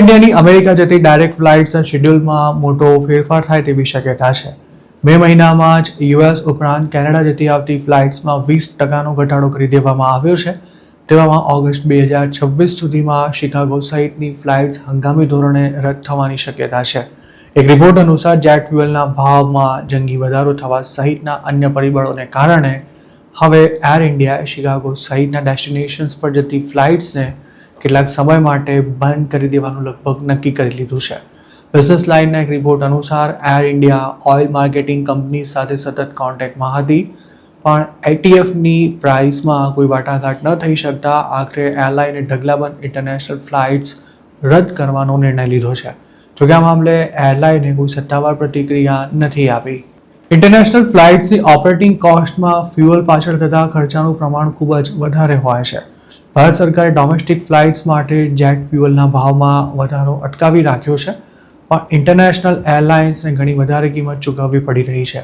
ઇન્ડિયાની અમેરિકા જતી ડાયરેક્ટ ફ્લાઇટ્સના શેડ્યુલમાં મોટો ફેરફાર થાય તેવી શક્યતા છે. મે મહિનામાં જ યુએસ ઉપરાંત કેનેડા જતી આવતી ફ્લાઇટ્સમાં 20% ઘટાડો કરી દેવામાં આવ્યો છે. તેવામાં ઓગસ્ટ 2026 સુધીમાં શિકાગો સહિતની ફ્લાઇટ્સ હંગામી ધોરણે રદ થવાની શક્યતા છે. એક રિપોર્ટ અનુસાર જેટ ફ્યુઅલના ભાવમાં જંગી વધારો થવા સહિતના અન્ય પરિબળોને કારણે હવે એર ઇન્ડિયાએ શિકાગો સહિતના ડેસ્ટિનેશન્સ પર જતી ફ્લાઇટ્સને કેટલાક સમય માટે બંધ કરી દેવાનું લગભગ નક્કી કરી લીધું છે. બિઝનેસ લાઇનના એક રિપોર્ટ અનુસાર air India oil marketing company સાથે સતત કોન્ટેક્ટમાં હતી, પણ ATFની પ્રાઇસમાં કોઈ વાટાઘાટ ન થઈ શકતા આખરે એરલાઇને ઢગલાબંધ ઇન્ટરનેશનલ ફ્લાઇટ્સ રદ કરવાનો નિર્ણય લીધો છે. જોકે આ મામલે એરલાઇને કોઈ સત્તાવાર પ્રતિક્રિયા નથી આપી. ઇન્ટરનેશનલ ફ્લાઇટ્સની ઓપરેટિંગ કોસ્ટમાં ફ્યુઅલ પાછળ થતા ખર્ચાનું પ્રમાણ ખૂબ જ વધારે હોય છે. ભારત સરકારે ડોમેસ્ટિક ફ્લાઇટ્સ માટે જેટ ફ્યુઅલના ભાવમાં વધારો અટકાવી રાખ્યો છે, પણ ઇન્ટરનેશનલ એરલાઇન્સને ઘણી વધારે કિંમત ચૂકવવી પડી રહી છે.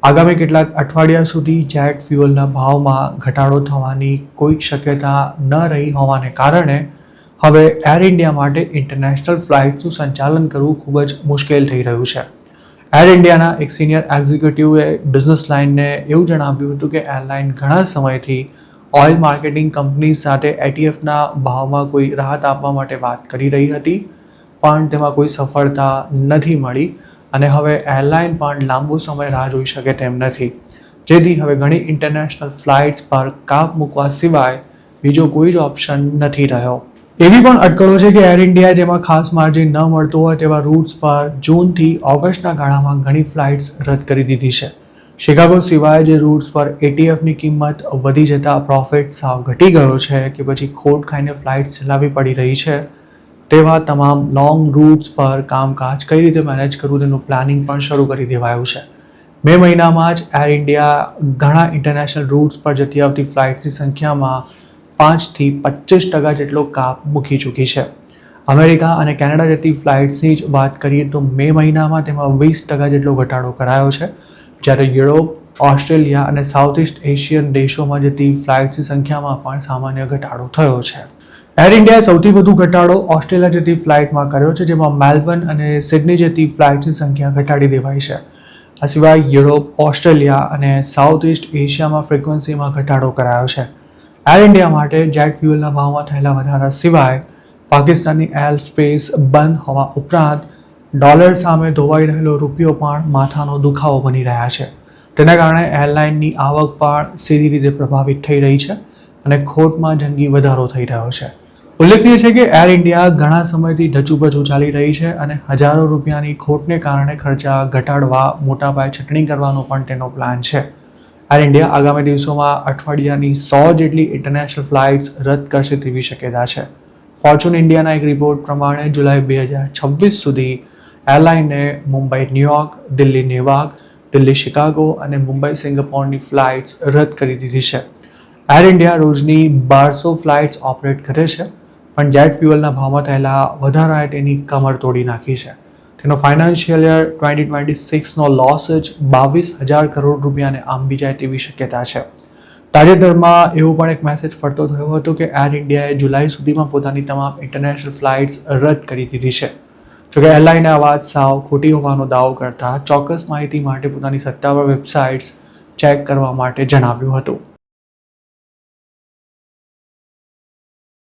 આગામી કેટલાક અઠવાડિયા સુધી જેટ ફ્યુઅલના ભાવમાં ઘટાડો થવાની કોઈ શક્યતા ન રહી હોવાને કારણે હવે એર ઇન્ડિયા માટે ઇન્ટરનેશનલ ફ્લાઇટ્સનું સંચાલન કરવું ખૂબ જ મુશ્કેલ થઈ રહ્યું છે. એર ઇન્ડિયાના એક સિનિયર એક્ઝિક્યુટિવે બિઝનેસ લાઇનને એવું જણાવ્યું હતું કે એરલાઇન ઘણા સમયથી ઓઇલ માર્કેટિંગ કંપની સાથે ATFના ભાવમાં કોઈ રાહત આપવા માટે વાત કરી રહી હતી, પણ તેમાં કોઈ સફળતા નથી મળી અને હવે એરલાઇન પણ લાંબો સમય રાહ જોઈ શકે તેમ નથી, જેથી હવે ઘણી ઇન્ટરનેશનલ ફ્લાઇટ્સ પર કાપ મૂકવા સિવાય બીજો કોઈ જ ઓપ્શન નથી રહ્યો. એવી પણ અટકળો છે કે એર ઇન્ડિયા જેમાં ખાસ માર્જિન ન મળતું હોય તેવા રૂટ્સ પર જૂનથી ઓગસ્ટના ગાળામાં ઘણી ફ્લાઇટ્સ રદ કરી દીધી છે. શિકાગો સિવાય જે રૂટ્સ પર ATFની કિંમત વધી જતા પ્રોફિટ સાવ ઘટી ગયો છે કે પછી ખોટ ખાઈને ફ્લાઇટ્સ ચલાવવી પડી રહી છે, તેવા તમામ લોંગ રૂટ્સ પર કામકાજ કઈ રીતે મેનેજ કરવું તેનું પ્લાનિંગ પણ શરૂ કરી દેવાયું છે. મે મહિનામાં જ એર ઇન્ડિયા ઘણા ઇન્ટરનેશનલ રૂટ્સ પર જતી આવતી ફ્લાઇટ્સની સંખ્યામાં 5થી 25% જેટલો કાપ મૂકી ચૂકી છે. અમેરિકા અને કેનેડા જતી ફ્લાઇટ્સની જ વાત કરીએ તો મે મહિનામાં તેમાં 20% જેટલો ઘટાડો કરાયો છે, જ્યારે યુરોપ, ઓસ્ટ્રેલિયા અને સાઉથ ઇસ્ટ એશિયન દેશોમાં જતી ફ્લાઇટ્સની સંખ્યામાં પણ સામાન્ય ઘટાડો થયો છે. એર ઇન્ડિયાએ સૌથી વધુ ઘટાડો ઓસ્ટ્રેલિયા જતી ફ્લાઇટમાં કર્યો છે, જેમાં મેલબર્ન અને સિડની જતી ફ્લાઇટ્સની સંખ્યા ઘટાડી દેવાઈ છે. આ સિવાય યુરોપ, ઓસ્ટ્રેલિયા અને સાઉથ ઇસ્ટ એશિયામાં ફ્રિકવન્સીમાં ઘટાડો કરાયો છે. એર ઇન્ડિયા માટે જેટ ફ્યુઅલના ભાવમાં થયેલા વધારા સિવાય પાકિસ્તાનની એર સ્પેસ બંધ હોવા ઉપરાંત ડોલર સામે ધોવાઈ રહેલો રૂપિયો પણ માથાનો દુખાવો બની રહ્યા છે. તેના કારણે એરલાઇનની આવક પણ સીધી રીતે પ્રભાવિત થઈ રહી છે અને ખોટમાં જંગી વધારો થઈ રહ્યો છે. ઉલ્લેખનીય છે કે એર ઇન્ડિયા ઘણા સમયથી ઢચુપચુ ચાલી રહી છે અને હજારો રૂપિયાની ખોટને કારણે ખર્ચા ઘટાડવા મોટા પાયે છટણી કરવાનો પણ તેનો પ્લાન છે. એર ઇન્ડિયા આગામી દિવસોમાં અઠવાડિયાની 100 જેટલી ઇન્ટરનેશનલ ફ્લાઇટ્સ રદ કરશે તેવી શક્યતા છે. ફોર્ચ્યુન ઇન્ડિયાના એક રિપોર્ટ પ્રમાણે જુલાઈ 2026 સુધી એરલાઇને મુંબઈ ન્યુયોર્ક, દિલ્હી નેવાક, દિલ્હી શિકાગો અને મુંબઈ સિંગાપોરની ફ્લાઇટ્સ રદ કરી દીધી છે. એર ઇન્ડિયા રોજની 1200 ફ્લાઇટ્સ ઓપરેટ કરે છે, પણ જેટ ફ્યુઅલના ભાવમાં થયેલા વધારાએ તેની કમર તોડી નાખી છે. તેનો ફાઇનાન્શિયલ યર 2026નો લોસ જ 22,000 કરોડ રૂપિયાને આંબી જાય તેવી શક્યતા છે. તાજેતરમાં એવો પણ એક મેસેજ ફરતો થયો હતો કે એર ઇન્ડિયાએ જુલાઈ સુધીમાં પોતાની તમામ ઇન્ટરનેશનલ ફ્લાઇટ્સ રદ કરી દીધી છે. જોકે એરલાઇને આ વાત સાવ ખોટી હોવાનો દાવો કરતા ચોક્કસ માહિતી માટે પોતાની સત્તાવાર વેબસાઇટ્સ ચેક કરવા માટે જણાવ્યું હતું.